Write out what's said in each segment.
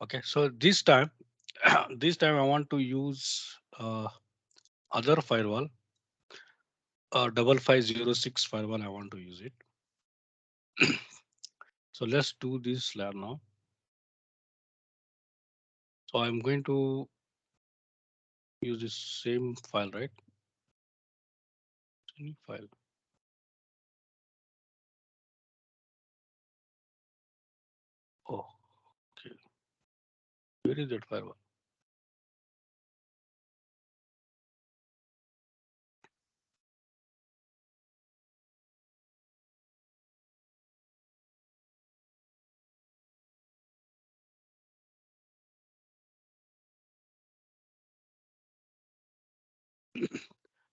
Okay, so this time, this time I want to use other firewall, 5506 firewall. I want to use it. So let's do this lab now. So I'm going to use this same file, right? Any file. Oh, okay. Where is that firewall?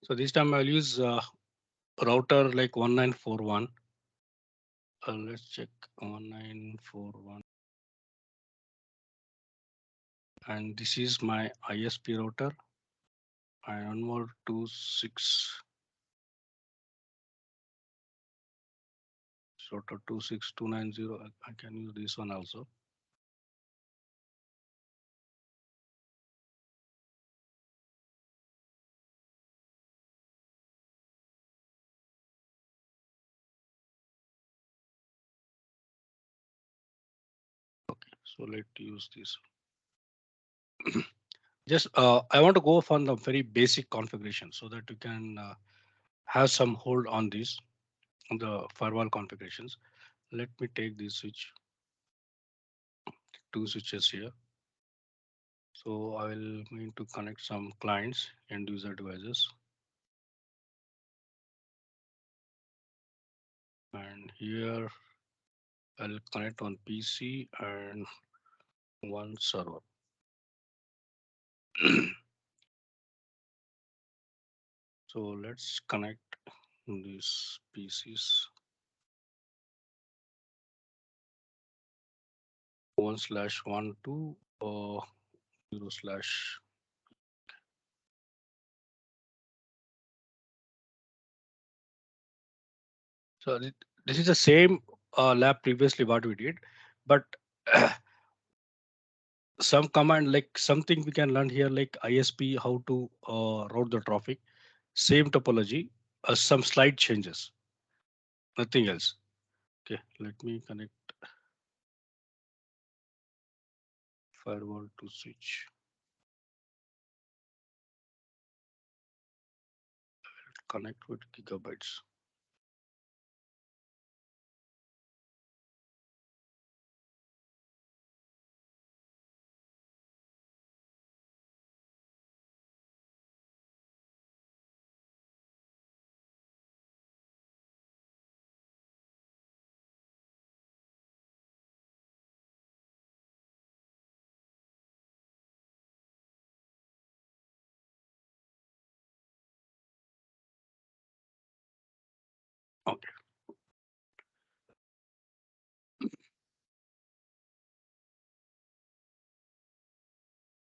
So this time I'll use router like 1941. Let's check 1941. And this is my ISP router. And one more 26 router 26290. I can use this one also. Okay, so let's use this. Just I want to go from the very basic configuration so that you can have some hold on this on the firewall configurations. Let me take this switch, two switches here. So I will going to connect some clients and user devices. And here I'll connect on PC and one server. So let's connect these PCs. 1/1 2 or 0/. So this is the same lab previously what we did, but some command like something we can learn here like ISP, how to route the traffic, same topology, some slight changes, nothing else. Okay, let me connect firewall to switch, connect with gigabytes. Okay,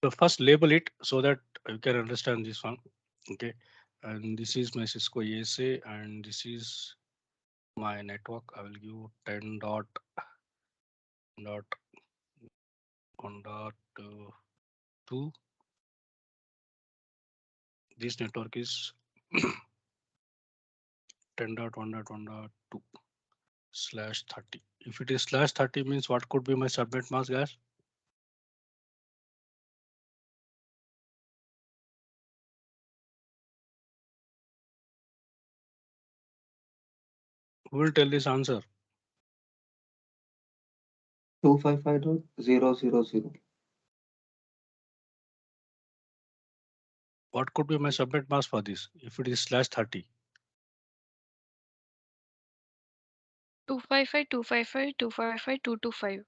so first label it so that you can understand this one. Okay, and this is my Cisco ASA and this is my network. I will give 10 dot 1.2. This network is 10.1.1.2/30. If it is /30 means what could be my subnet mask, guys? Who will tell this answer? 255.000. What could be my subnet mask for this if it is /30? 255.255.255.225.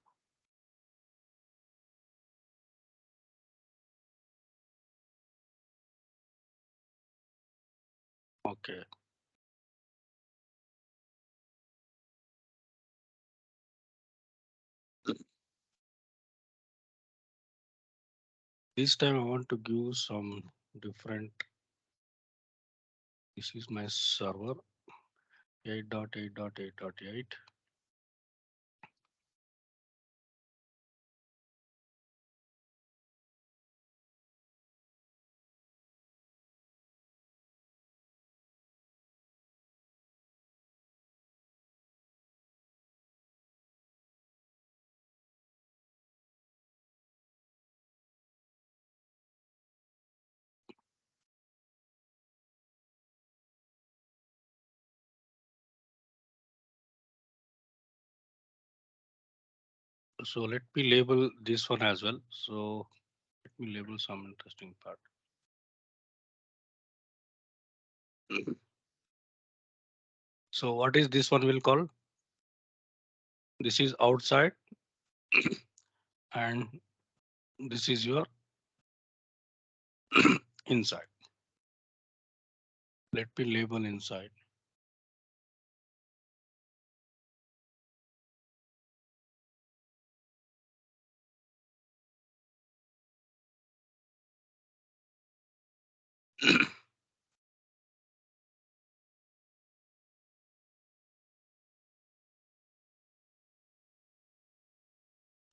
Okay, this time I want to give some different. This is my server 8.8.8.8. So let me label this one as well. So let me label some interesting part. So what is this one will call? This is outside and this is your inside. Let me label inside.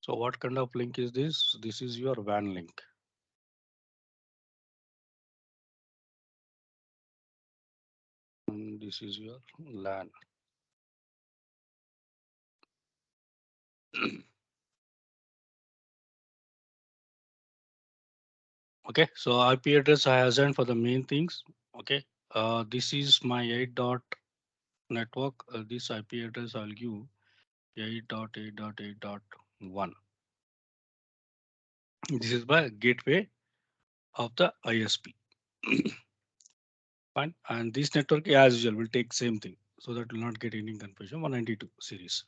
So what kind of link is this? This is your WAN link. And this is your LAN. Okay, so IP address I assigned for the main things. Okay, this is my 8 dot network. This IP address I'll give 8.8.8.1. This is my gateway of the ISP. Fine, and this network as usual will take same thing so that will not get any confusion. 192 series.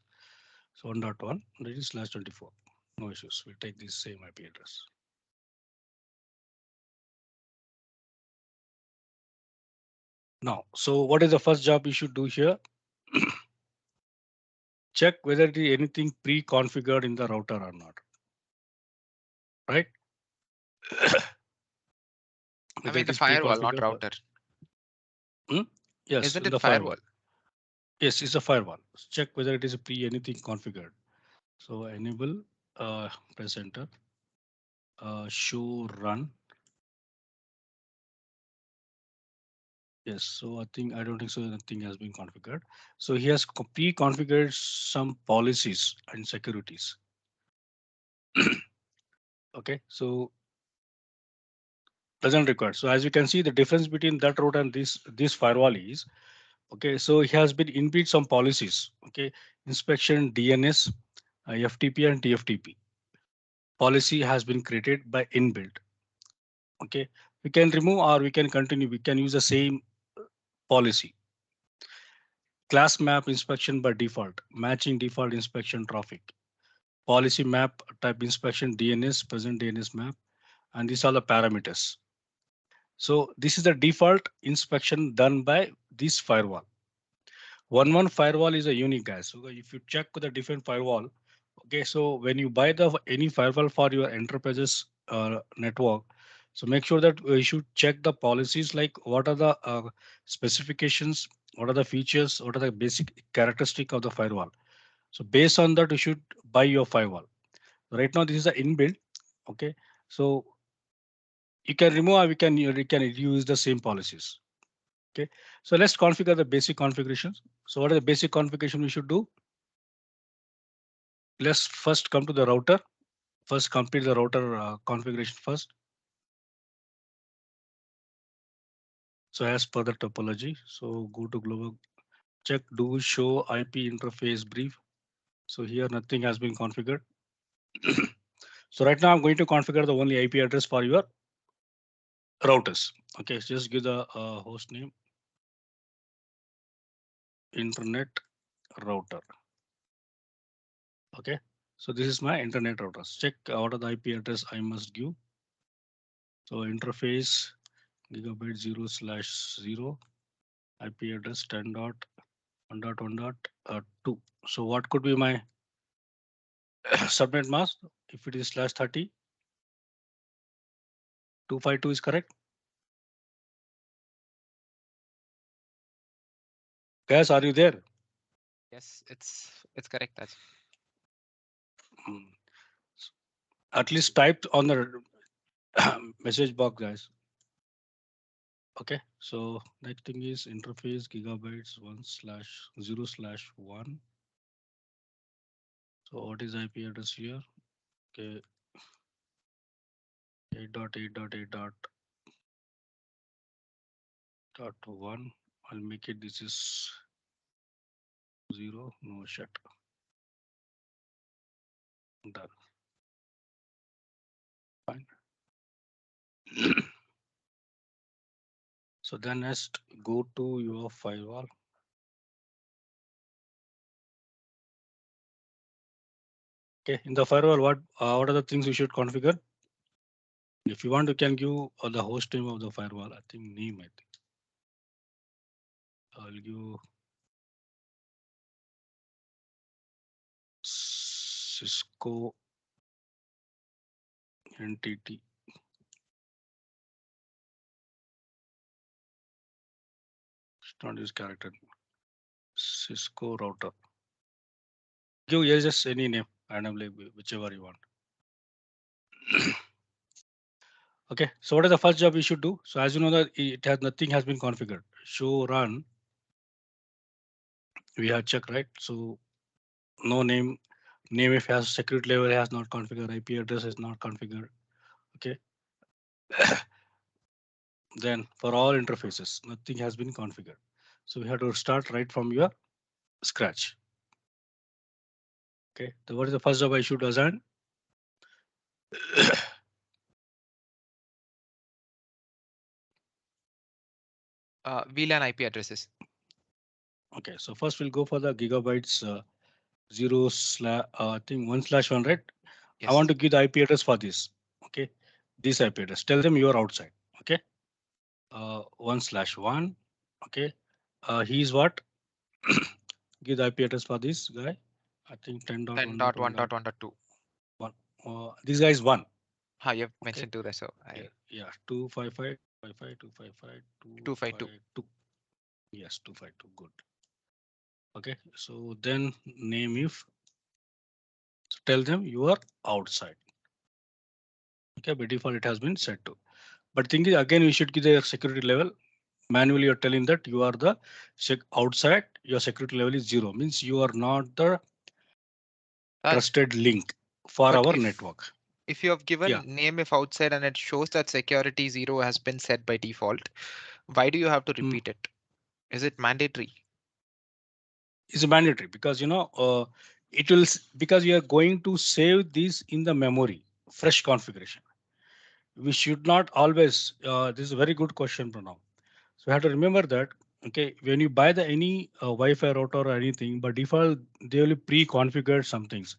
So 1.1 that is slash 24. No issues. We'll take this same IP address. Now, so what is the first job you should do here? Check whether it is anything pre-configured in the router or not, right? I Whether mean it the is firewall, not pre-configured. router. Hmm? Yes, Isn't in it the firewall. firewall? Yes, it's a firewall. Check whether it is pre anything configured. So enable press enter. Show run. Yes, so I don't think so. Nothing has been configured. So he has pre-configured some policies and securities. Okay, so doesn't require. So as you can see, the difference between that route and this firewall is okay. So he has been inbuilt some policies. Okay, inspection DNS, FTP and TFTP policy has been created by inbuilt. Okay, we can remove or we can continue. We can use the same policy. Class map inspection by default, matching default inspection traffic. Policy map type inspection DNS, present DNS map, and these are the parameters. So this is the default inspection done by this firewall. One firewall is a unique guys. So if you check with a different firewall, okay, so when you buy the any firewall for your enterprises network, so make sure that you should check the policies like what are the specifications, what are the features, what are the basic characteristic of the firewall. So based on that, you should buy your firewall. Right now, this is the inbuilt. Okay, so you can remove or we can use the same policies. Okay, so let's configure the basic configurations. So what are the basic configuration we should do? Let's first come to the router. First complete the router configuration first. So as per the topology, so go to global check do show IP interface brief. So here nothing has been configured. So right now I'm going to configure the only IP address for your routers. Okay, so just give the host name internet router. Okay, so this is my internet routers. Check what are the IP address I must give. So interface gigabit 0/0 IP address 10.1.1.2. So what could be my subnet mask? If it is /30, 252 is correct. Guys, are you there? Yes, it's correct. That's Hmm. At least typed on the message box, guys. Okay, so next thing is interface gigabytes 1/0/1. So what is IP address here? Okay, 8.8.8.1. I'll make it this is 0, no shit. Done. Fine. So then next go to your firewall. Okay, in the firewall, what are the things you should configure? If you want, you can give the host name of the firewall. I think name. I think I'll give Cisco NTT. It's not use character. Cisco router. Give yes, just any name randomly, whichever you want. Okay, so what is the first job you should do? So as you know that it has nothing has been configured. Show run. We have checked, right? So no name. Name if has security level has not configured. IP address is not configured. Okay. Then for all interfaces, nothing has been configured. So we have to start right from your scratch. Okay. So what is the first job I should assign? VLAN IP addresses. Okay. So first we'll go for the gigabytes zero slash I think 1/1, right? I want Yes. to give the IP address for this. Okay. This IP address. Tell them you are outside. Okay. 1/1. Okay. He's what? Give the IP address for this guy. I think 10.1.1.1. 10.1.1.2. This guy is one. Ha, you have Okay. mentioned two there, so Yeah. I Yeah. 255, 252. 252. Yes. 252. Good. Okay. So then name if. So tell them you are outside. Okay. By default, it has been set to. But thing is, again, we should give the security level. Manually, you're telling that you are the outside. Your security level is 0. Means you are not the Raj, trusted link for but our if network. if you have Yeah. given name if outside and it shows that security 0 has been set by default, why do you have to Mm. repeat it? Is it mandatory? It's mandatory because it will because you are going to save this in the memory. Fresh configuration. We should not always. This is a very good question, Pranav. So you have to remember that, okay, when you buy the any Wi-Fi router or anything, by default they will pre-configure some things,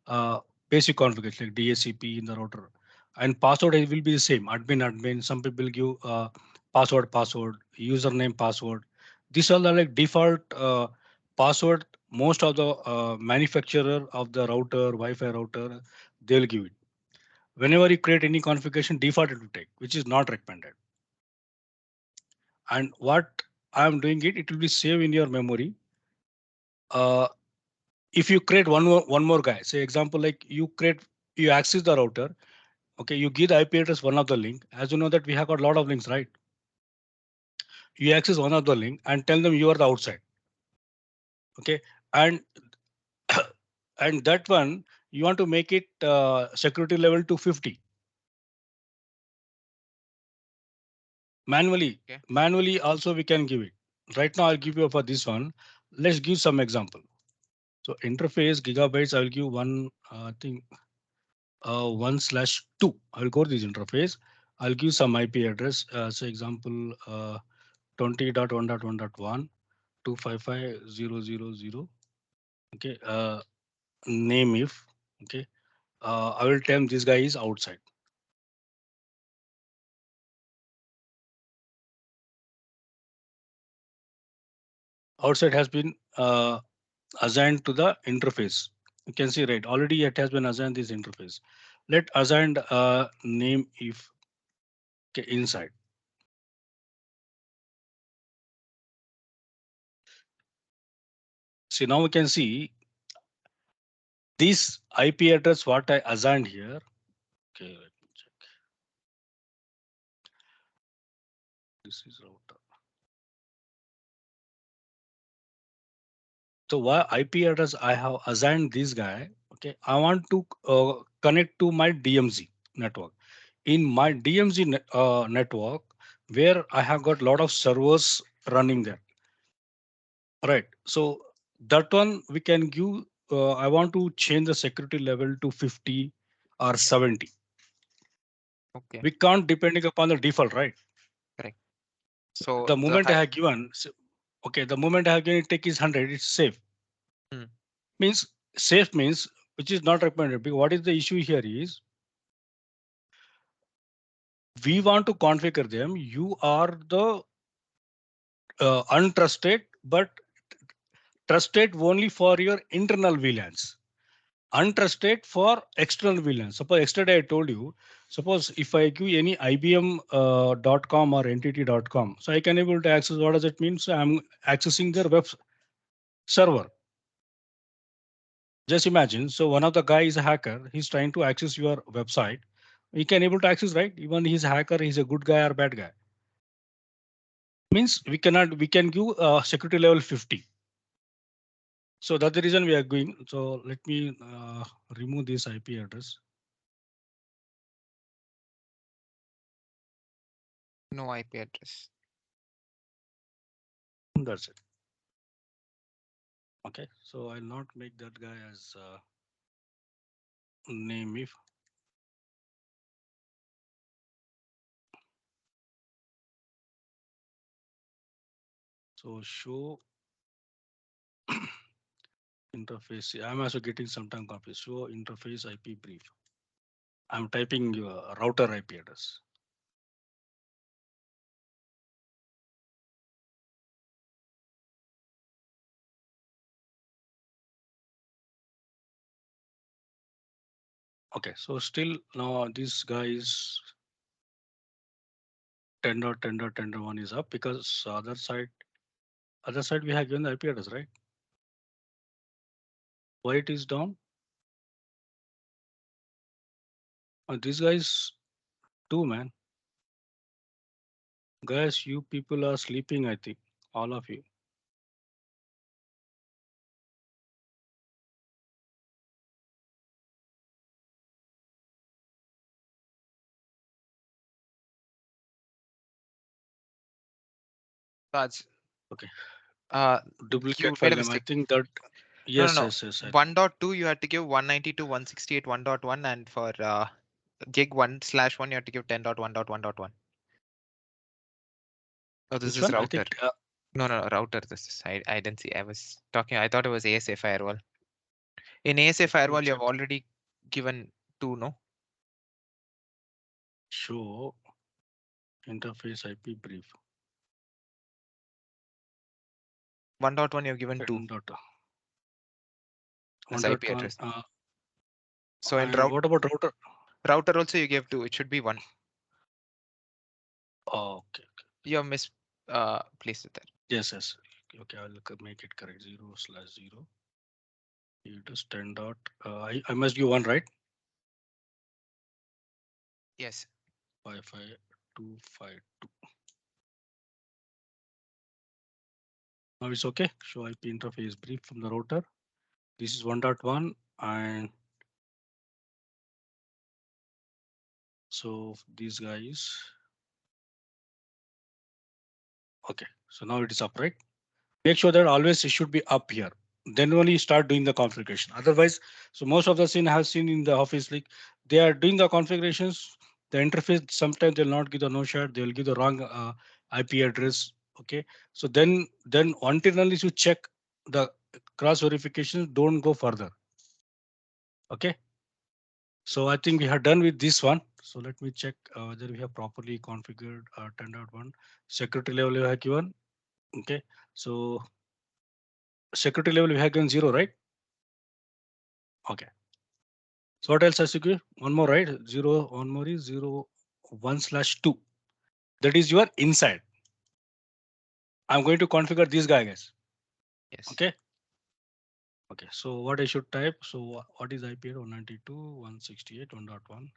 uh, basic configuration like DHCP in the router, and password will be the same. Admin. Some people give password, username, password. These are the like default password. Most of the manufacturer of the router, Wi-Fi router, they will give it. Whenever you create any configuration, default it will take, which is not recommended. And what I'm doing it will be saved in your memory. Uh, if you create one more guy, say example like you access the router, okay, you give the IP address one of the link. As you know that we have got a lot of links, right? You access one of the link and tell them you are the outside, okay, and and that one you want to make it security level to 50 manually. Okay. Manually also we can give it. Right now I'll give you for this one. Let's give some example. So interface gigabytes, I will give one thing 1/2. I will go to this interface. I'll give some IP address. So example 20.1.1.1 255.0.0.0. Okay. Name if. Okay. I will tell this guy is outside. Outside has been assigned to the interface. You can see right already it has been assigned this interface. Let assigned name if, okay, inside. See now we can see this IP address what I assigned here. Okay, let me check. This is router. So why IP address I have assigned this guy? Okay, I want to connect to my DMZ network. In my DMZ network, where I have got a lot of servers running there. Right. So that one we can give. I want to change the security level to 50 or 70. Okay, We can't depending upon the default, right? correct. So The the moment I high. have given, okay, the moment I have given take is 100, it's safe. Hmm. Means safe means which is not recommended. Because what is the issue here is we want to configure them. You are the untrusted, but trusted only for your internal VLANs. Untrusted for external VLANs. Suppose yesterday I told you, suppose if I give any IBM .com or entity.com, so I can able to access. What does it mean? So I'm accessing their web server. Just imagine. So one of the guy is a hacker. He's trying to access your website. He can able to access, right? Even he's a hacker. He's a good guy or bad guy. Means we cannot. We can give security level 50. So that's the reason we are going. So let me remove this IP address. No IP address. That's it. Okay. So I'll not make that guy as name if. So show interface. I'm also getting sometime copy. Show interface IP brief. I'm typing router IP address. Okay. So still now this guy is tender 1 is up because other side we have given the IP address, right? Why it is down? These guys too, man. Guys, you people are sleeping, I think. All of you. Raj, Okay. uh, you Duplicate made file a name. I mistake. think that No, no, yes, no. yes, yes. 1.2 you had to give 192.168 1.1, and for gig 1/1 you have to give 10.1.1.1. Oh, this Which is one? I router. think No, no, no, router. This is I didn't see. I was talking. I thought it was ASA firewall. In ASA let me firewall, you have check. already given two, no? Show interface IP brief. 1.1 you have given two 10 dot as 1 IP dot 1. address. So in And what about router? router also you gave two. It should be one. Oh, okay. You have mis placed it there. Yes, yes. Okay, I'll make it correct. 0/0. It is 10 dot. I must give one, right? Yes. 55252. Now it's okay. Show IP interface brief from the router. This is 1.1 and so these guys. Okay, so now it is up, right? Make sure that always it should be up here. Then only start doing the configuration. Otherwise, so most of the scene I have seen in the office, like they are doing the configurations. The interface sometimes they'll not give the no share. They will give the wrong IP address. Okay, so then until unless you check the cross verification, don't go further. Okay. So I think we have done with this one. So let me check whether we have properly configured 10.1 security level we have given. Okay. So security level we have given 0, right? Okay. So what else has to give? One more, right? Zero, one more is 0/1/2. That is your inside. I'm going to configure this guy, guys. Yes. Okay. Okay. So what I should type? So what is IP? 192.168.1.1.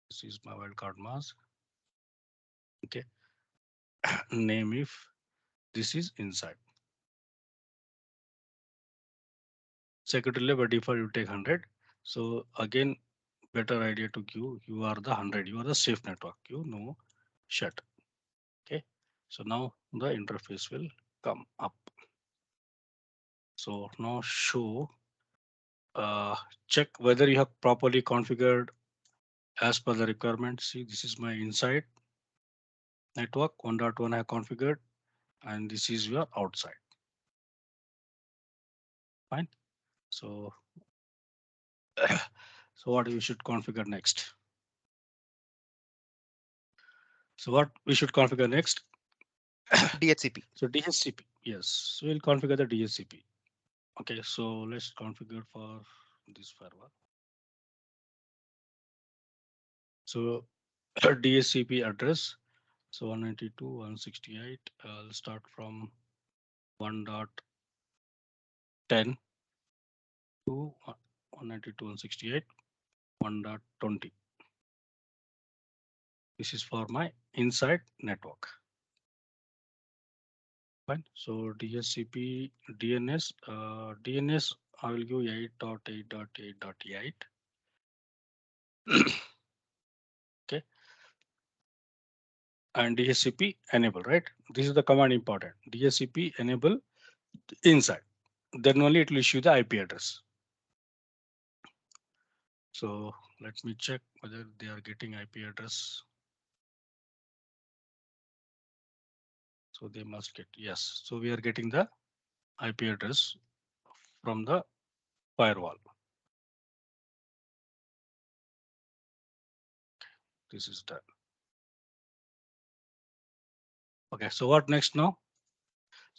This is my wildcard mask. Okay. Name if this is inside. Security level by default you take 100. So again, better idea to give you are the 100. You are the safe network. You know shut. Okay. So now the interface will come up. So now show. uh, check whether you have properly configured as per the requirement. See, this is my inside network 1.1 I have configured, and this is your outside. Fine. So, so what you should configure next? So what we should configure next? DHCP. So DHCP. Yes, so we'll configure the DHCP. Okay, so let's configure for this firewall. So DHCP address. So 192.168. I'll start from 1.10 to 192.168, 1.20. This is for my inside network. Fine. So DHCP DNS, DNS, I will give 8.8.8.8. Okay. And DHCP enable, right? This is the command important. DHCP enable inside. Then only it will issue the IP address. So let me check whether they are getting IP address. So they must get, yes. So we are getting the IP address from the firewall. This is done. Okay, so what next now?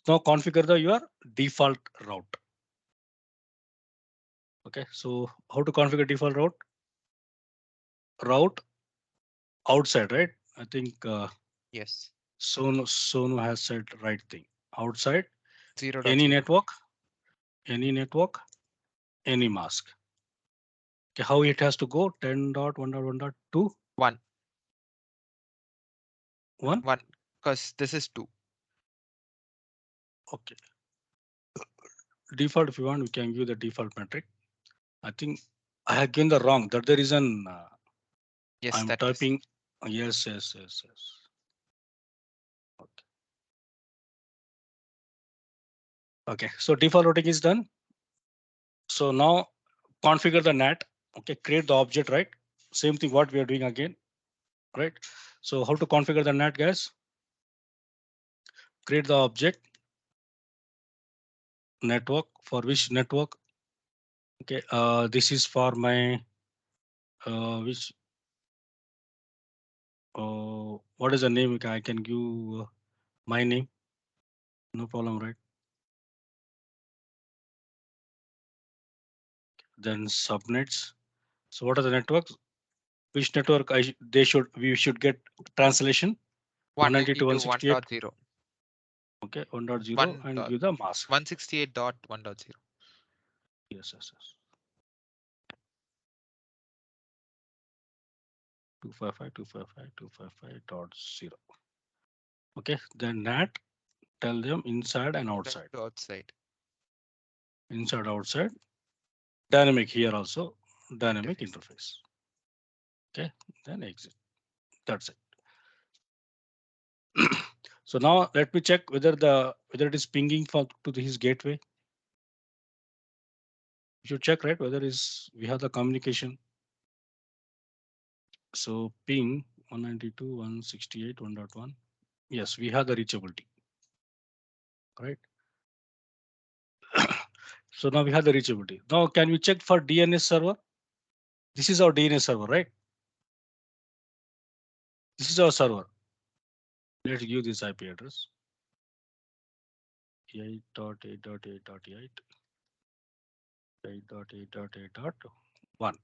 Now configure your default route. Okay, so how to configure default route? Route outside, right? I think Yes. Sonu has said right thing. Outside 0.0. any network, any network, any mask. Okay, how it has to go? 10.1.1.2, 1. 1. 1. Because this is 2. Okay, default. If you want, we can give the default metric. I think I have given the wrong. That the reason Yes, I'm that is. typing. Yes, yes, yes, yes. Okay. Okay, so default routing is done. So now configure the NAT. Okay, create the object, right? Same thing what we are doing again, right? So how to configure the NAT, guys? Create the object network. For which network? Okay, this is for my which what is the name? Okay, I can give my name, no problem, right? Then subnets. So what are the networks? Which network we should get translation 192.168. 192.1.0. Okay, 1.0 1. and give the mask. 168.1.0. Yes, yes, yes. 255.255.255.0. Okay, then NAT, tell them inside and Inside outside. to outside. Inside, outside. Dynamic here also. Dynamic Interface. interface. Okay, then exit. That's it. So now let me check whether it is pinging to his gateway. You should check, right, whether is we have the communication. So ping 192.168.1.1. Yes, we have the reachability, right? So now we have the reachability. Now can we check for DNS server? This is our DNS server, right? This is our server. Let's give this IP address 8.8.8.8, 8.8.8.1,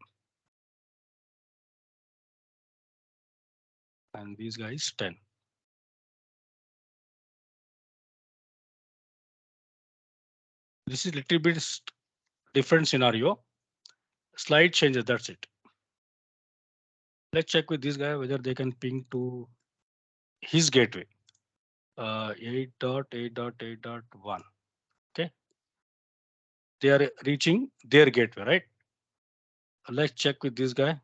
and these guys 10. This is little bit different scenario. Slide changes. That's it. Let's check with this guy whether they can ping to his gateway. 8.8.8.1. Okay, they are reaching their gateway, right? Let's check with this guy.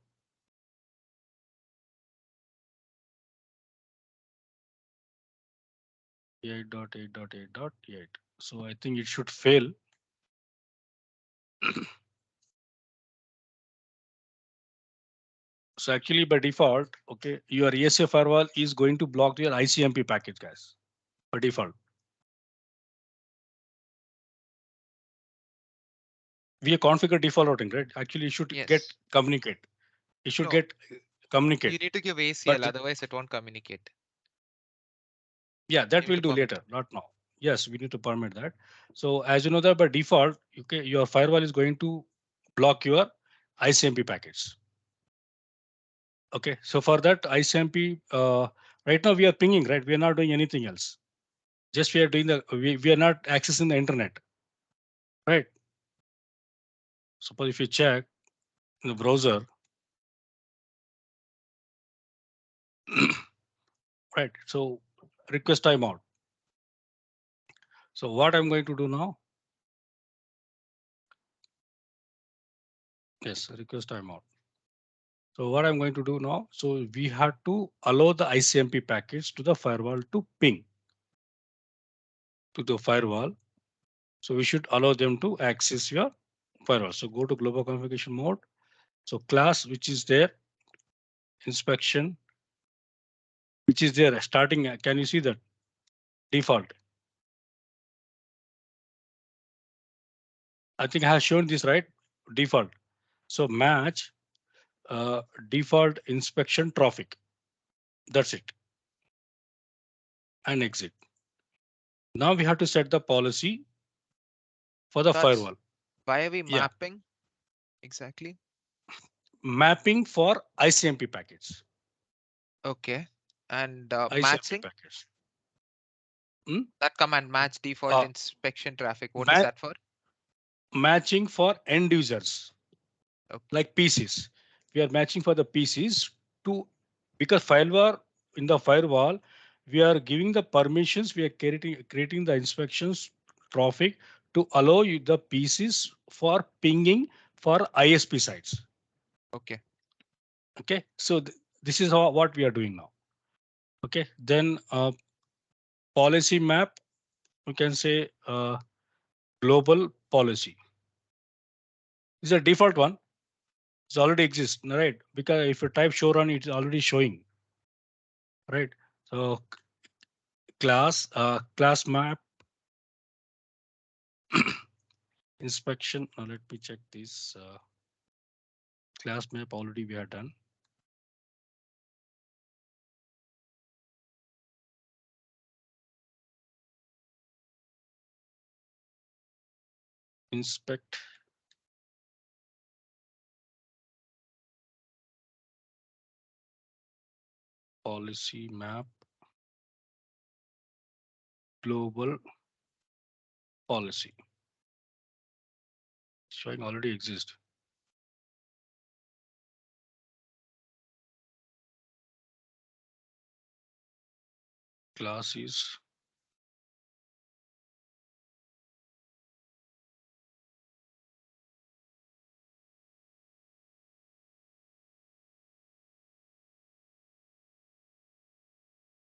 Eight dot eight dot eight dot eight. So I think it should fail. So actually by default, okay, your ESA firewall is going to block your ICMP packet, guys. By default, we configure default routing, right? Actually, you should get Yes. communicate. You should No, get communicate. you need to give But ACL, otherwise it won't communicate. yeah, You that need we'll to do permit. later, not now. Yes, we need to permit that. So as you know that by default, okay, your firewall is going to block your ICMP packets. Okay, so for that ICMP, right now we are pinging, right? We are not doing anything else. Just we are doing we are not accessing the internet, right? Suppose if you check in the browser, right? So request timeout. So what I'm going to do now? Yes, request timeout. So what I'm going to do now? So we have to allow the ICMP packets to the firewall to ping to the firewall. So we should allow them to access your firewall. So go to global configuration mode. So class which is there, inspection which is there starting. Can you see that default? I think I have shown this right. Default. So match default inspection traffic. That's it. And exit. Now we have to set the policy for the That's firewall. why are we Yeah, mapping exactly? mapping for ICMP packets. Okay. And ICMP matching packets. Hmm? that command match default Uh, inspection traffic. What is ma- that for? matching for end users Okay. like PCs. We are matching for the PCs to because firewall in the firewall we are giving the permissions. We are creating the inspections traffic to allow you the PCs for pinging for ISP sites. Okay. Okay, so this is what we are doing now. Okay, then policy map. We can say global policy. This is a default one. It's already exists, right? Because if you type show run, it's already showing, right? So class map inspection. Now let me check this class map already we are done. Inspect policy map global policy showing already exist. Class is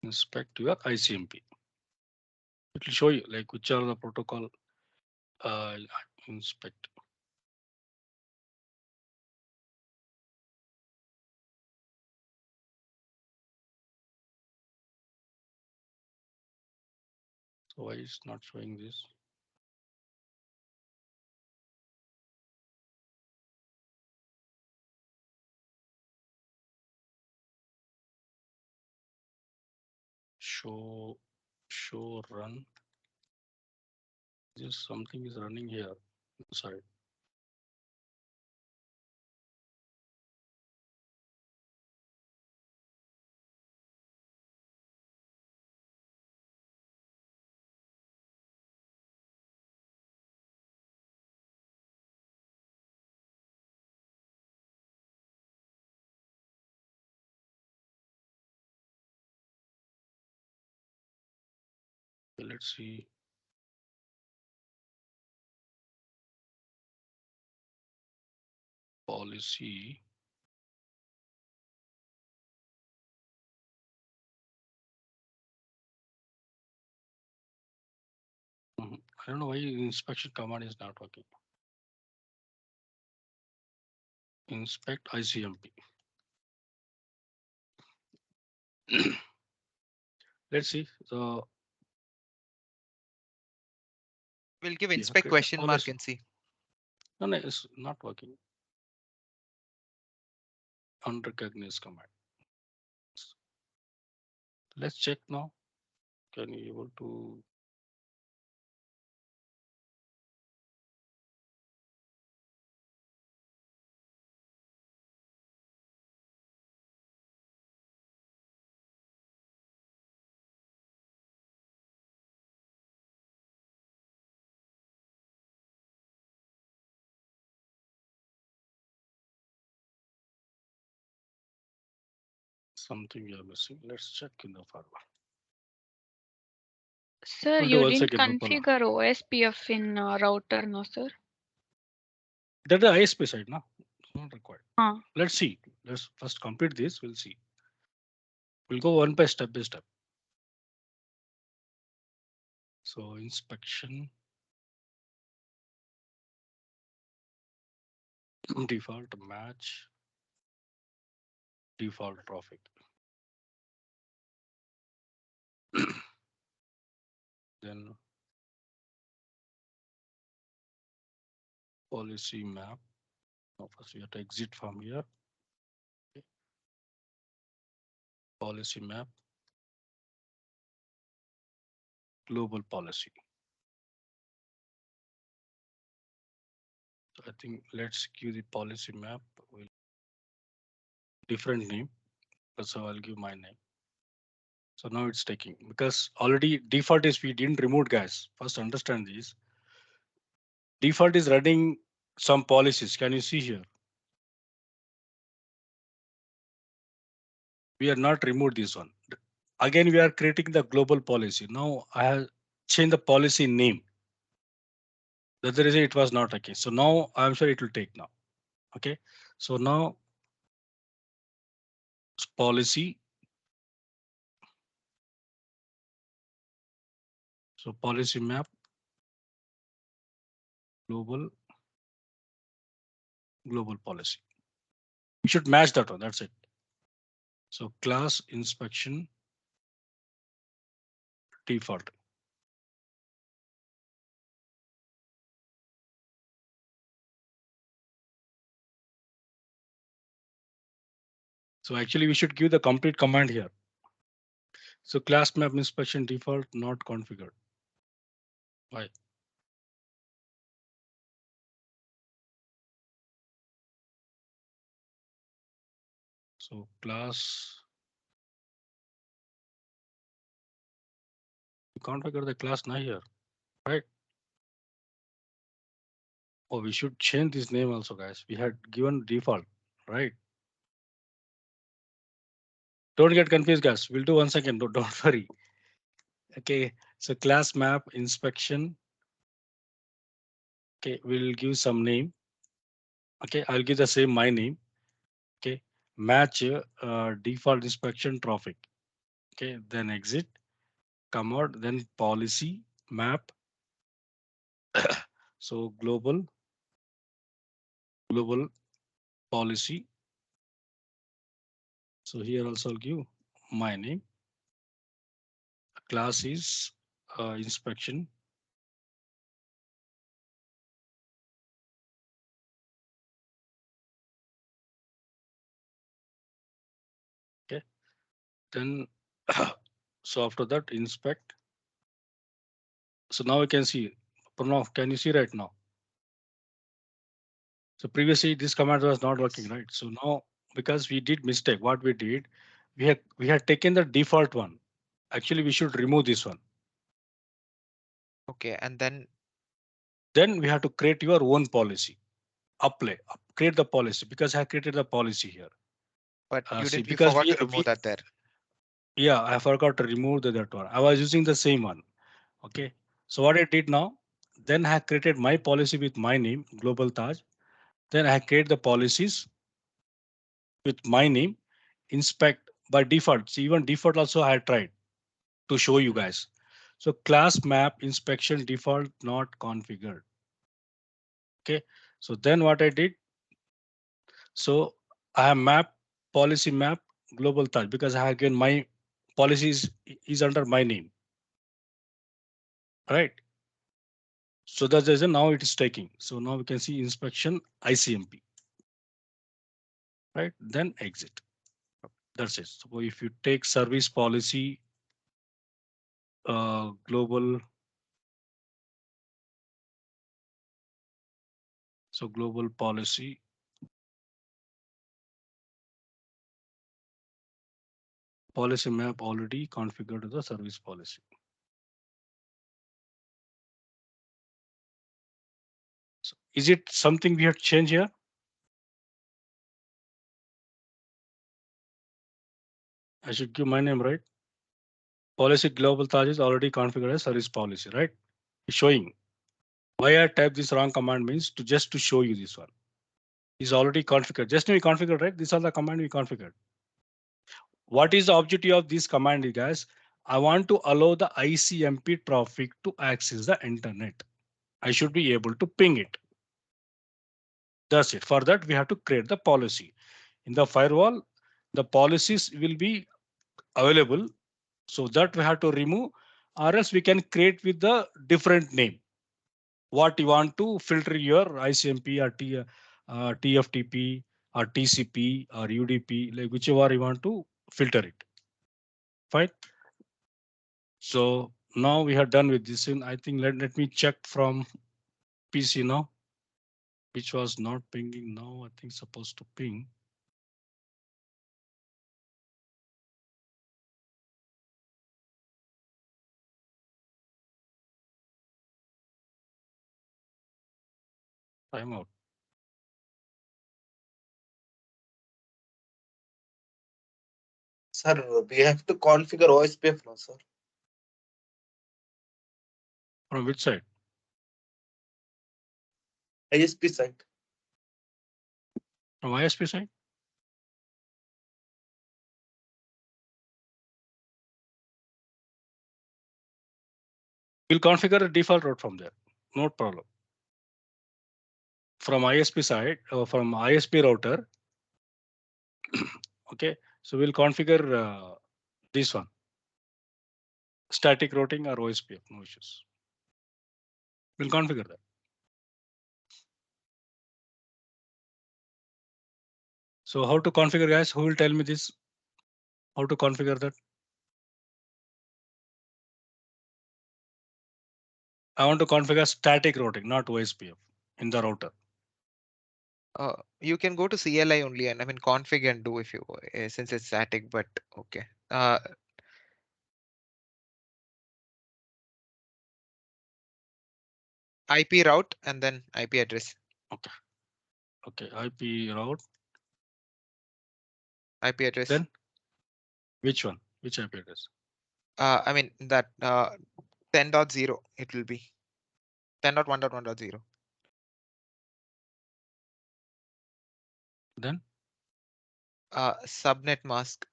inspect your ICMP. It will show you like which are the protocol uh, inspect. So why is not showing this? Show run. Just something is running here inside. Let's see. Policy. I don't know why inspection command is not working. Inspect ICMP. Let's see. So We'll give we have inspect created a question mark policy. and see. No, no, it's not working. Unrecognized command. Let's check now. Can you able to? Something we are missing. Let's check in the firewall. Sir, We'll do you one didn't second, no problem. configure OSPF in router, no, sir? That the ISP side, no? It's not required. Ah, Let's see. Let's first complete this. We'll see. We'll go one by step by step. So inspection, default match, default traffic. Then policy map. Now first we have to exit from here. Okay. Policy map, global policy. So I think let's give the policy map with different name. So I'll give my name. So now it's taking because already default is we didn't remove, guys. First understand this. Default is running some policies. Can you see here? We are not removed this one. Again, we are creating the global policy. Now I have changed the policy name. That's the reason it was not okay. So now I'm sure it will take now. Okay. So now policy. So policy map, global, global policy. We should match that one. That's it. So class inspection default. So actually we should give the complete command here. So class map inspection default not configured. Why? So class, we configure the class now here, right? Oh, we should change this name also, guys. We had given default, right? Don't get confused, guys. We'll do one second. Don't worry. Okay. So class map inspection. Okay, we'll give some name. Okay, I'll give the same my name. Okay, match default inspection traffic. Okay, then exit, come out, then policy map. So global policy. So here also I'll give my name. Class is inspection. Okay, then so after that inspect. So now you can see. Pranav, can you see right now? So previously this command was not working, Yes. right? So now because we did mistake, what we did, we had taken the default one. Actually, we should remove this one. Okay, and then Then we have to create your own policy. Create the policy because I created the policy here. but See, you because forgot we to remove we that there. yeah, I forgot to remove that one. I was using the same one. Okay. So what I did now, then I created my policy with my name, Global Taj. Then I create the policies with my name, inspect by default. See, even default also I tried to show you Mhm. guys. So class map inspection default not configured. Okay. So then what I did, so I have map policy map global touch because I have given my policy is under my name, right? So that's the reason now it is taking. So now we can see inspection ICMP, right? Then exit. That's it. So if you take service policy, global, so global policy, policy map already configured the service policy. So is it something we have to change here? I should give my name, right? Policy global Taj is already configured as service policy, right? It's showing. Why I type this wrong command means to just to show you this one. Is already configured. Just we configured, right? These are the command we configured. What is the objective of this command, guys? I want to allow the ICMP traffic to access the internet. I should be able to ping it. That's it. For that, we have to create the policy. In the firewall, the policies will be available. So that we have to remove, or else we can create with the different name. What you want to filter your ICMP or TFTP or TCP or UDP, like whichever you want to filter it. Fine. So now we have done with this. And I think let me check from PC now, which was not pinging. Now I think supposed to ping. Timeout. Sir, we have to configure OSPF now, sir. From which side? ISP side. From ISP side? We'll configure the default route from there. No problem. From ISP side, from ISP router. Okay, so we'll configure this one. Static routing or OSPF, no issues. We'll configure that. So how to configure, guys? Who will tell me this? How to configure that? I want to configure static routing, not OSPF in the router. You can go to CLI only, and I mean config and do if you since it's static. But okay. IP route and then IP address. Okay. Okay. IP route. IP address. Then which one? Which IP address? I mean that 10.0 it will be 10.1.1.0. Then Subnet mask.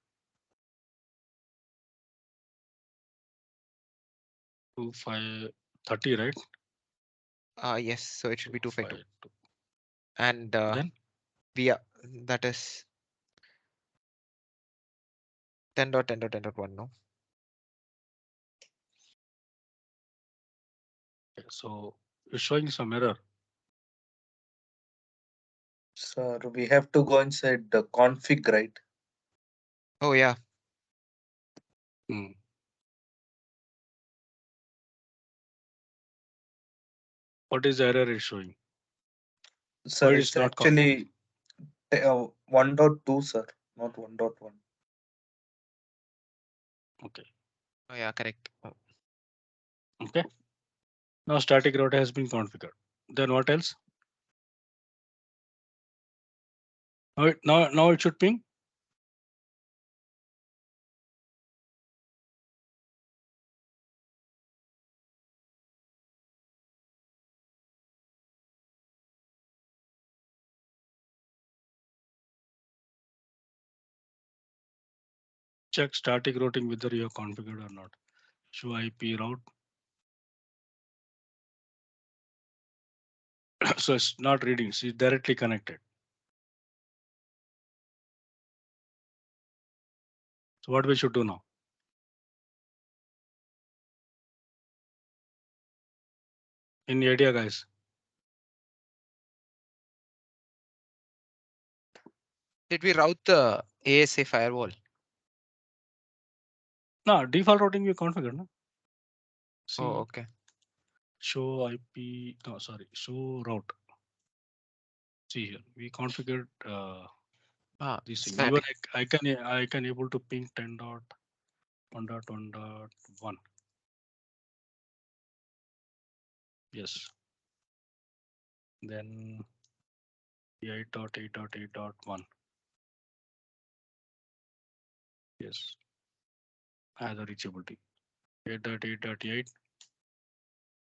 2530, right? Yes, so it should be 252. 252. And Then via that is 10.10.10.1. No. okay, so you're showing some error. Sir, we have to go inside the config, right? Oh yeah. Hmm. What is the error is showing? Sir, Why it's it's not actually 1.2, sir, not 1.1. Okay. Oh yeah, correct. Oh. Okay. Now static router has been configured. Then what else? Now it should ping. Check static routing whether you have configured or not. Show IP route. So it's not reading. It's directly connected. So what we should do now? Any idea, guys? Did we route the ASA firewall? No, default routing we configured. No? See, Oh, okay. show IP. No, sorry, show route. See here, we configured this thing. Even Static. I can able to ping 10.1.1.1. Yes. Then 8.8.8.1. Yes, I have the reachability. 8.8.8.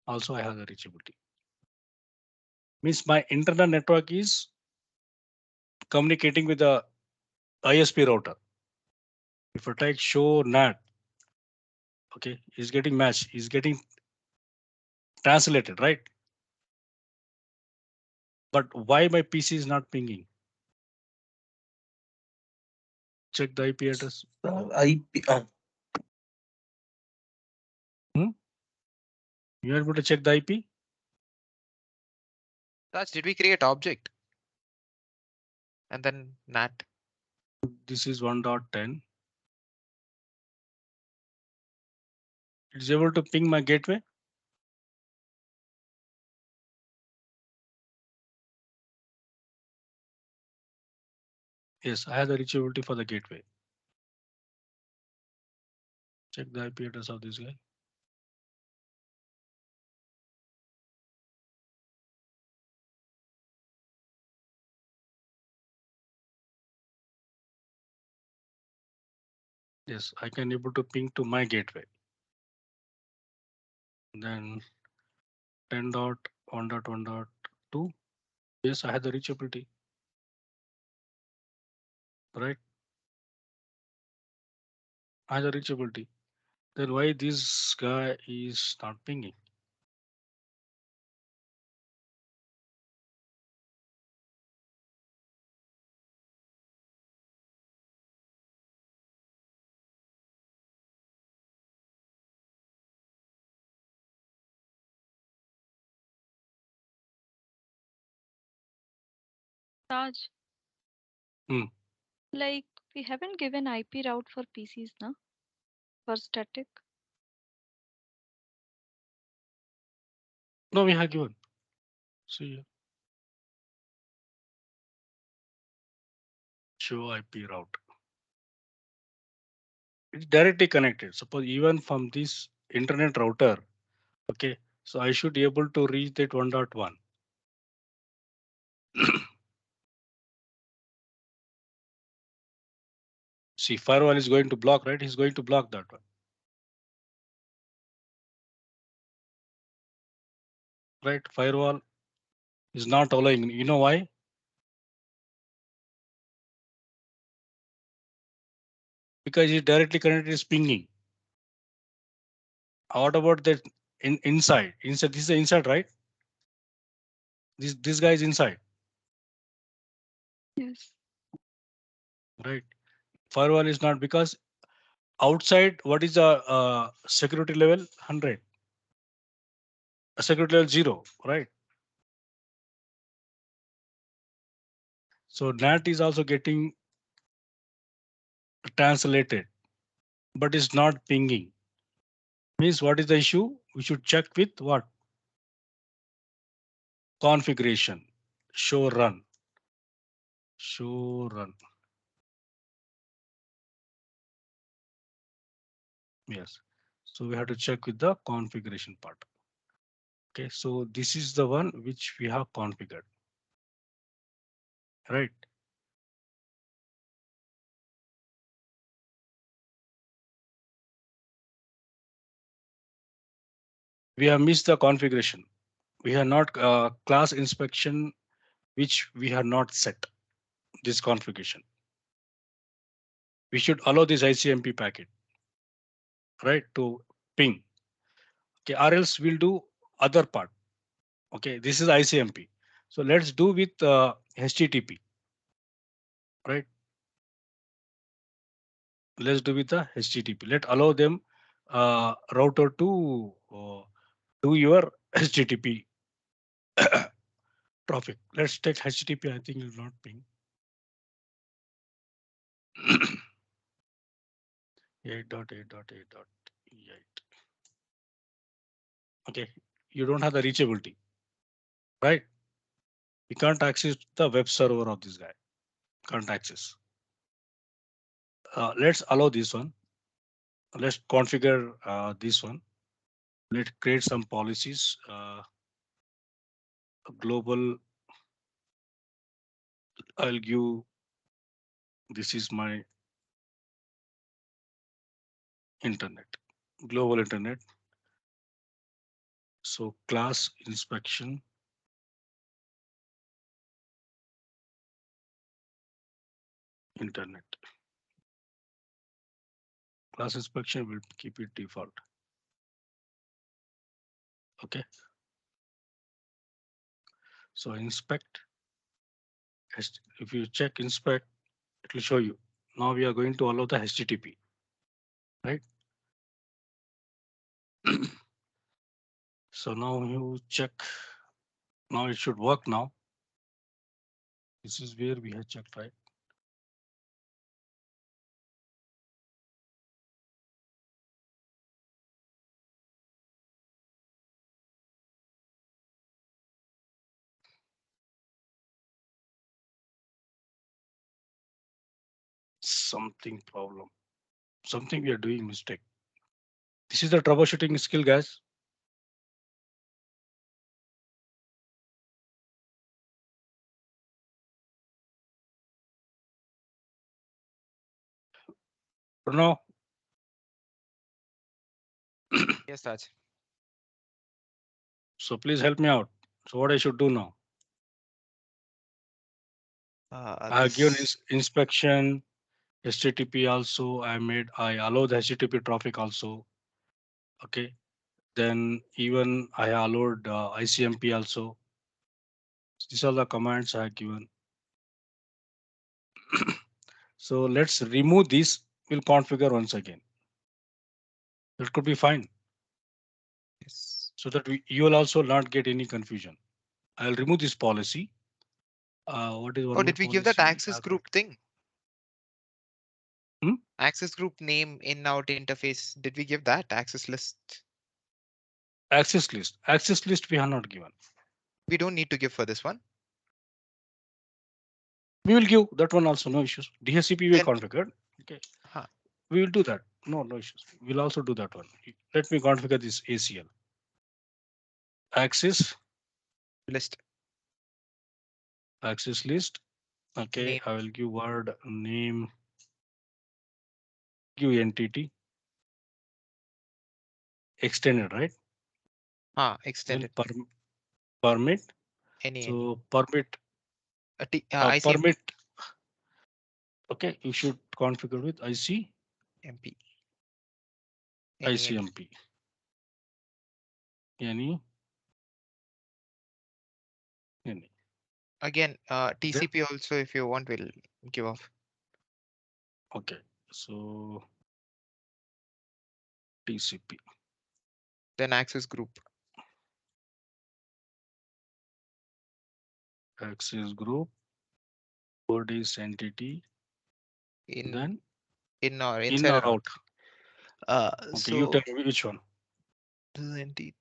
Also, I have the reachability. Means my internal network is communicating with the ISP router. If I take show NAT, okay, is getting matched, is getting translated, right? But why my PC is not pinging? Check the IP address. IP. You are able to check the IP? Raj, did we create object? And then NAT. This is 1.10. It is able to ping my gateway. Yes, I have the reachability for the gateway. Check the IP address of this guy. Yes, I can able to ping to my gateway. Then 10.1.1.2. Yes, I have the reachability. Right? I have the reachability. Then why this guy is not pinging? Raj, Hmm. like we haven't given IP route for PCs, na? For static. No, we have given. See here. Show IP route. It's directly connected. Suppose even from this internet router, okay, so I should be able to reach that 1.1. See, firewall is going to block, right? He's going to block that one, right? Firewall is not allowing. You know why? Because it's directly connected is pinging. What about that inside? Inside, this is the inside, right? This guy is inside, Yes. right? Firewall is not because outside. What is the security level? 100. Security level 0, right? So NAT is also getting translated, but it's not pinging. Means what is the issue? We should check with what? Configuration. Show run. Show run. Yes. So we have to check with the configuration part. Okay. So this is the one which we have configured. Right. We have missed the configuration. We have not class inspection, which we have not set this configuration. We should allow this ICMP packet, right, to ping. Okay, or else we'll do other part. Okay, this is ICMP. So let's do with HTTP, right? Let's do with the HTTP. Let allow them router to do your HTTP traffic. Let's take HTTP. I think it will not ping. 8.8.8.8. Okay, you don't have the reachability, right? You can't access the web server of this guy. Can't access. Let's allow this one. Let's configure this one. Let's create some policies. Global. I'll give. This is my internet. Global internet. So class inspection internet. Class inspection will keep it default. Okay. So inspect. If you check inspect, it will show you. Now we are going to allow the HTTP, right? So now you check. Now it should work now. This is where we have checked, right? Something problem. Something we are doing mistake. This is the troubleshooting skill, guys. No. Yes, Raj. So please help me out. So what I should do now? I have given This inspection, HTTP also. I allow the HTTP traffic also. Okay. Then even I allowed ICMP also. These are the commands I have given. So let's remove this. We'll configure once again. That could be fine. yes. So that you will also not get any confusion. I'll remove this policy. What is one Oh, more did we give that policy? access group thing? Hmm? Access group name in out interface. Did we give that access list? Access list. Access list we have not given. We don't need to give for this one. We will give that one also, no issues. DHCP we Then, configured. Okay. huh, We will do that. No issues. We'll also do that one. Let me configure this ACL. Access list list. Okay. name. I will give word name, give entity extended, right? Then Extended. permit. Any. So permit, ICMP. permit. Okay. You should configure with MP. Any. ICMP. Any. Again, Then, TCP also, if you want, will give off. okay. So TCP. Then access group. Access group. Word is entity. in Then in or in inside or or out. out. Okay. You So tell me which one. this is NT.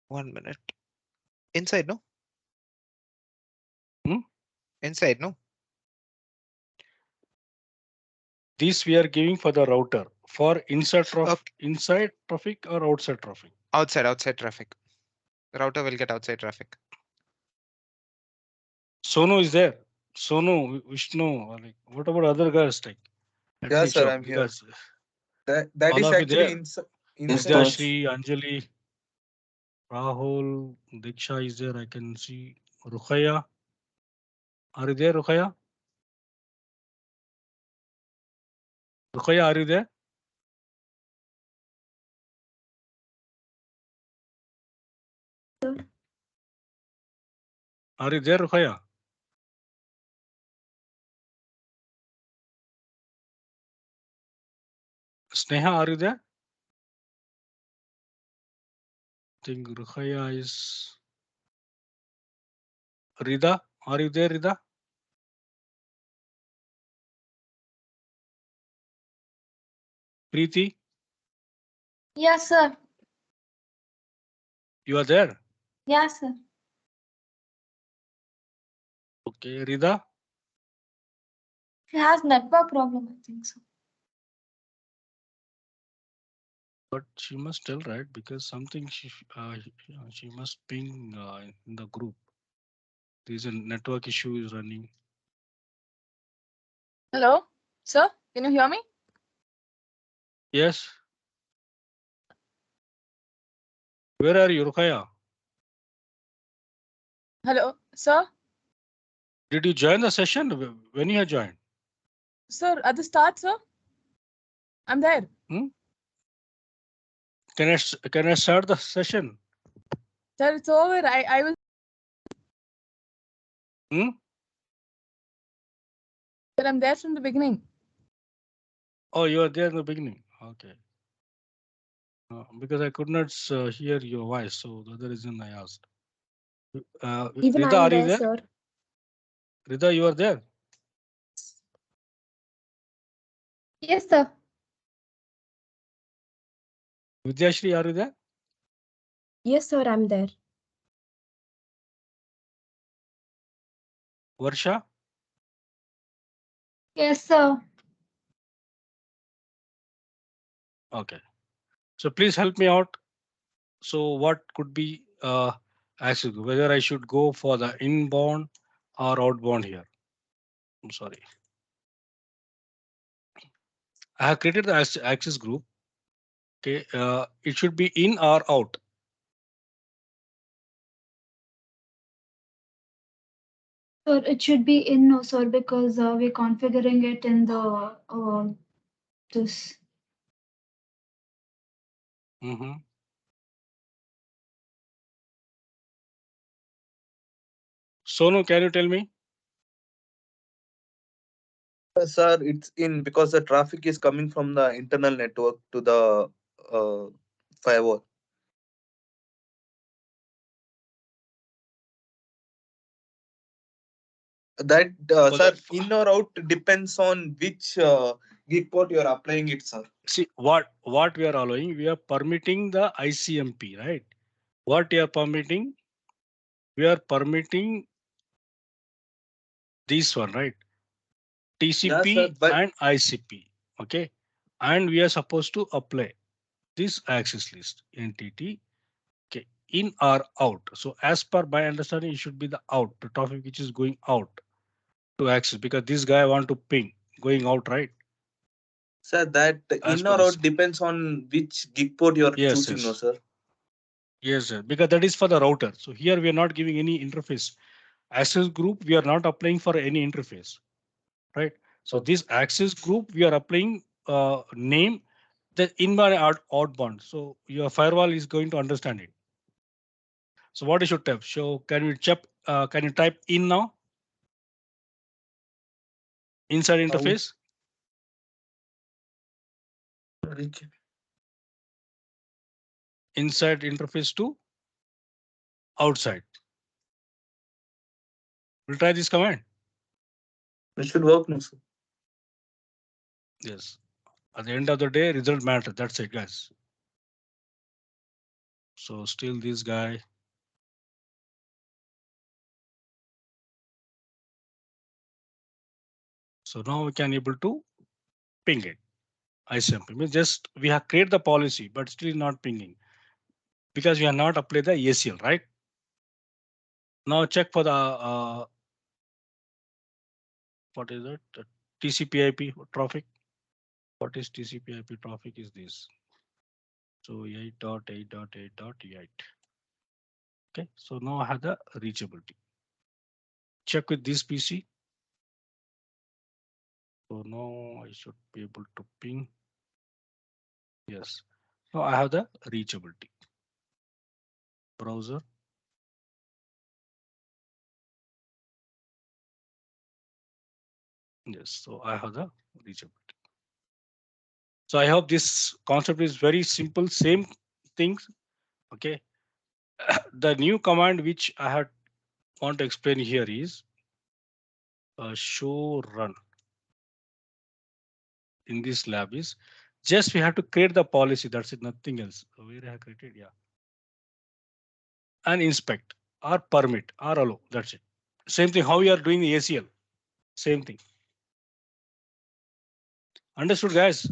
1 minute. Inside, no? Hmm? Inside, no? This we are giving for the router for Okay. inside traffic or outside traffic. Outside traffic. Router will get outside traffic. Sono is there. Sono, Vishnu, like what about other guys? Like, let Yeah, me sir, check I'm here. because That all is of you actually there. inside. Vidyashri, Anjali, Rahul, Diksha is there. I can see Rukhaya. Are you there, Rukhaya? Rukhaya, are you there? Are you there, Rukhaya? Sneha, are you there? think Rukhaya is. Rida, are you there, Rida? Preeti, Yes, sir. you are there? Yes, sir. Okay, Rida, She has network problem, I think so. but she must tell, right? Because something she must ping in the group. There's a network issue is running. Hello, sir. Can you hear me? Yes. Where are you, Rukhaya? Hello, sir. Did you join the session? When you have joined? Sir, at the start, sir. I'm there. Hmm? Can I start the session? Sir, it's over. I will. Hmm? Sir, I'm there from the beginning. Oh, you are there in the beginning. Okay. Because I could not hear your voice, so that's the reason I asked. Even Rida, I'm are you there, there? sir. Rida, you are there? Yes, sir. Vidyashri, are you there? Yes, sir, I'm there. Varsha? Yes, sir. Okay. So please help me out. So what could be access, whether I should go for the inbound or outbound here? I'm sorry. I have created the access group. Okay. It should be in or out. Sir, it should be in, no, sir, because we're configuring it in the this. Mm-hmm. Sonu, can you tell me? Sir, it's in because the traffic is coming from the internal network to the uh, firewall. That For sir, the in or out depends on which gig port you are applying it, sir. see what we are allowing, we are permitting the ICMP, right? What we are permitting? We are permitting this one, right? Yeah, sir, TCP but and ICP. Okay. And we are supposed to apply this access list entity. Okay. In or out. So as per my understanding, it should be the out, the traffic which is going out to access, because this guy want to ping going out, right? sir, that As in per or this. out depends on which gig port you are Yes, choosing, no, yes. sir. Yes, sir. Because that is for the router. So here we are not giving any interface. Access group, we are not applying for any interface, right? So Okay. this access group, we are applying name the inbound and outbound. So your firewall is going to understand it. So what you should type? So can you check? Can you type in now? Inside interface. Which- Inside interface to outside. We'll try this command. It should work, no, sir. Yes. At the end of the day, result matter. That's it, guys. So still this guy. So now we can able to ping it. ICMP means just we have created the policy, but still not pinging because we are not applied the ACL, right? Now check for the what is it? TCP/IP traffic. What is TCP/IP traffic? Is this? So 8.8.8.8. Okay, so now I have the reachability. Check with this PC. So now I should be able to ping. Yes. Now I have the reachability. Browser. Yes. So I have the reachability. So I hope this concept is very simple. Same things. Okay. The new command which I had want to explain here is show run in this lab is just we have to create the policy. That's it, nothing else. Where I have created, yeah. And inspect or permit or allow. That's it. Same thing. How you are doing the ACL. Same thing. Understood, guys?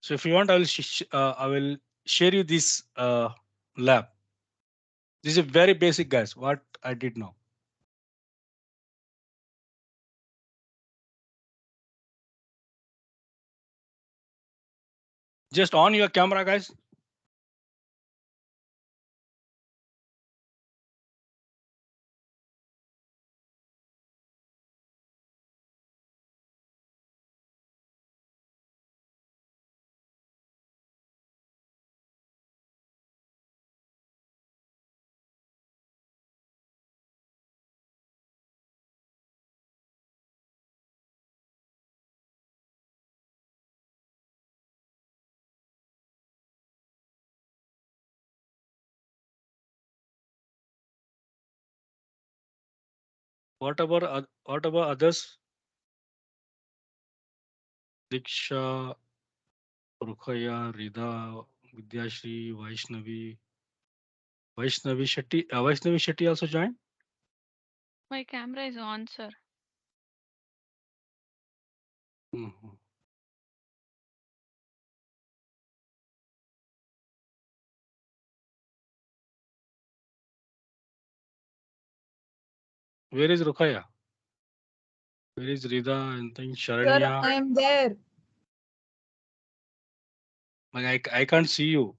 So if you want, I will share you this lab. This is very basic, guys. What I did now. Just on your camera, guys. What about others? Diksha, Rukhaya, Rida, Vidyashri, Vaishnavi. Vaishnavi Shetty also joined. My camera is on, sir. Mhm. Where is Rukhaya? Where is Rida and then Sir, Sharanya? I am there. Like I can't see you.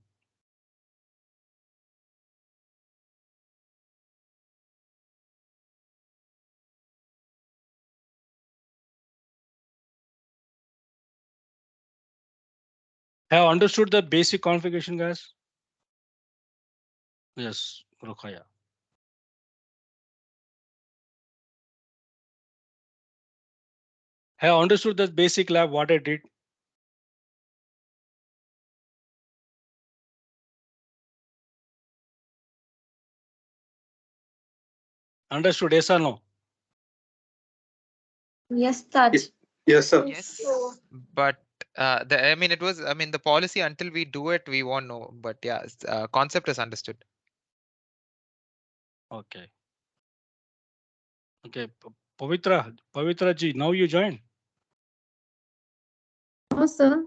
Have understood the basic configuration, guys? Yes, Rukhaya. Have understood the basic lab what I did. Understood? Yes or no? Yes, Taj. Yes, sir. Yes, but I mean, the policy until we do it, we won't know. But yeah, concept is understood. Okay. Okay. Pavitra ji, now you join. No, sir.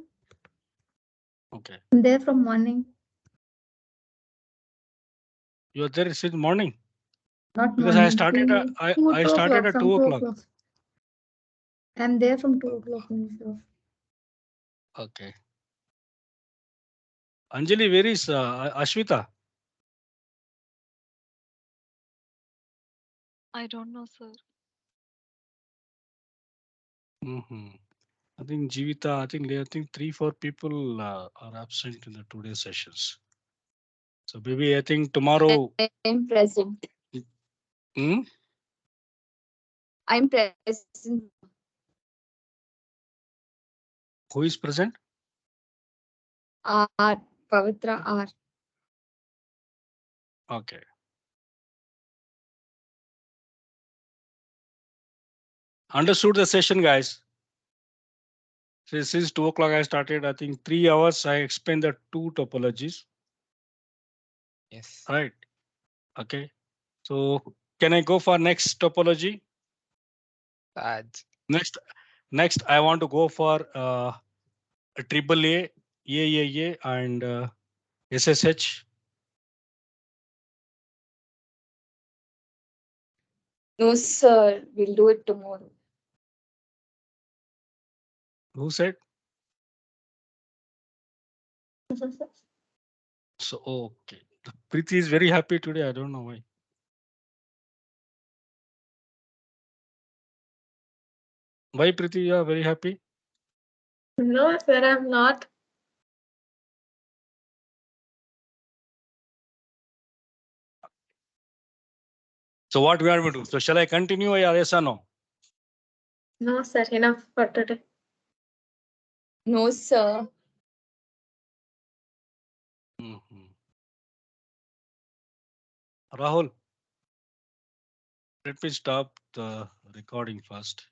Okay. I'm there from morning. You are there since morning. Not Because morning. I started. I started at 2 o'clock. I'm there from 2 o'clock only, sir. Okay. Anjali, where is Ashwita? I don't know, sir. I think Jivita. I think 3-4 people are absent in the today's sessions. So maybe I think tomorrow. I'm present. Hmm? I'm present. Who is present? R. Pavitra R. Okay. Understood the session, guys. Since 2 o'clock I started, I think 3 hours I explained the 2 topologies. Yes. Right. Okay. So can I go for next topology? Next, I want to go for a triple A, AAA, and SSH. No, sir. We'll do it tomorrow. Who said? So okay. Preeti is very happy today. I don't know why. Why Preeti, you are very happy? No, sir, I'm not. So what we are going to do? So shall I continue or yes or no? No, sir, enough for today. No, sir. Mhm. Rahul, let me stop the recording first.